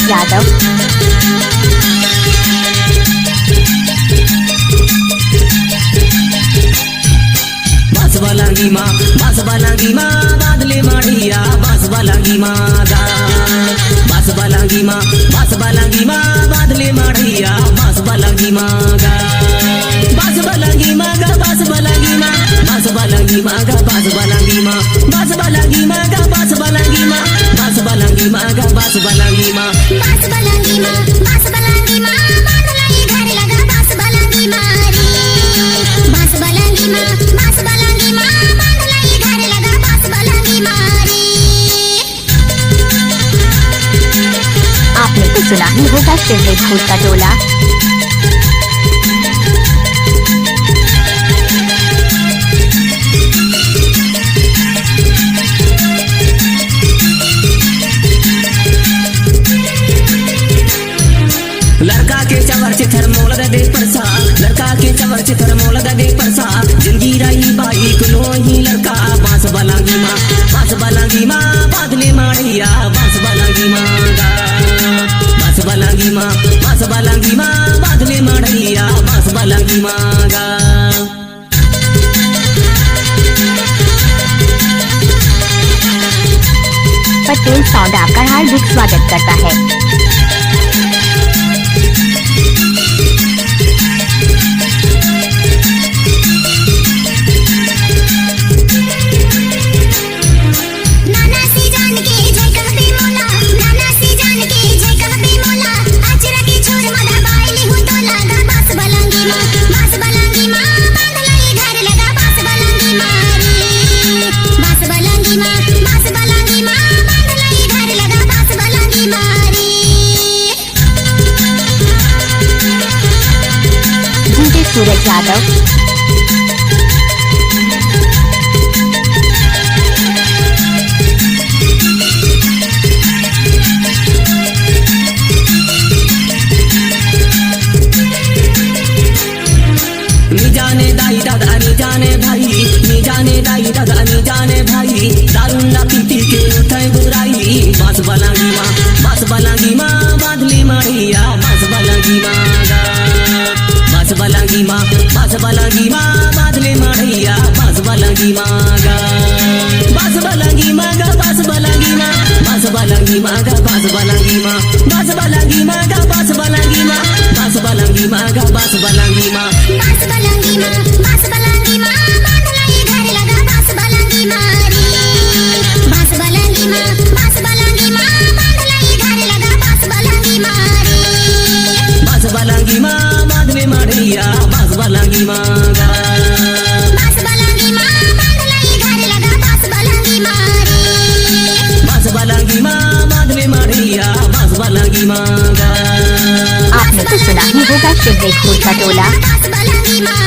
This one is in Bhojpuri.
सूरज यादव। बासबालांगी माँ बादले माढ़िया बासबालांगी माँ गा बासबालांगी माँ बादले माढ़िया बासबालांगी माँ गा बासबालांगी माँ गा बासबालांगी माँ बासबालांगी माँ गा बासबालांगी माँ बासबालांगी माँ गा बासबालांगी माँ बासबालांगी माँ गा बासबालांगी माँ बासबालांगी माँ बासबालांगी माँ बादलाई घर लगा बासबालांगी माँ रे बासबालांगी माँ बासबालांगी माँ बादलाई घर लगा बासबालांगी माँ रे। आपने तो सुना ही होगा शिवलिंग भूत का टोला। लड़का के चवर चिथर मोल दे परसा लड़का के चवर चिथर मोल दे परसा जिंदगी रही बाई कुलो ही लड़का बासबालांगी माँ बादले माढ़िया बासबालांगी माँ गा बासबालांगी माँ बादले माढ़िया बासबालांगी माँ गा। पटेल साउंड आपका हार्दिक स्वागत करता है। नाना सी जान के जय कहबे मोला नाना सी जान के जय कहबे मोला आचरा के छोड़ मधा बाइली हूँ तो लगा बासबालांगी माँ बादलाई घर लगा बासबालांगी माँ रे बासबालांगी माँ बादलाई घर लगा बासबालांगी माँ रे। डीजे सूरज यादव। नी जाने दाई दादा नी जाने भाई दारू ना पीती के उठे बुराई बासबालांगी माँ बादले माढ़िया बासबालांगी माँ गा बासबालांगी माँ बादले माढ़िया बासबालांगी माँ गा बासबालांगी माँ गा बासबालांगी माँ बासबालांगी माँ गा बासबालांगी माँ बासबालांगी माँ गा बासबालांगी माँ बासबालांगी माँ गा बासबालांगी माँ बासबालांगी माँ बादलाई घर लगा बासबालांगी माँ रे बासबालांगी माँ बादलाई घर लगा बासबालांगी माँ रे बासबालांगी माँ बादले माढ़िया बासबालांगी माँ गा बासबालांगी माँ बादलाई घर लगा बासबालांगी माँ रे बासबालांगी माँ बादले माढ़िया बासबालांगी माँ गा। आपने तो सुना ही होगा शिवलिंग भूत का टोला। बासबालांगी माँ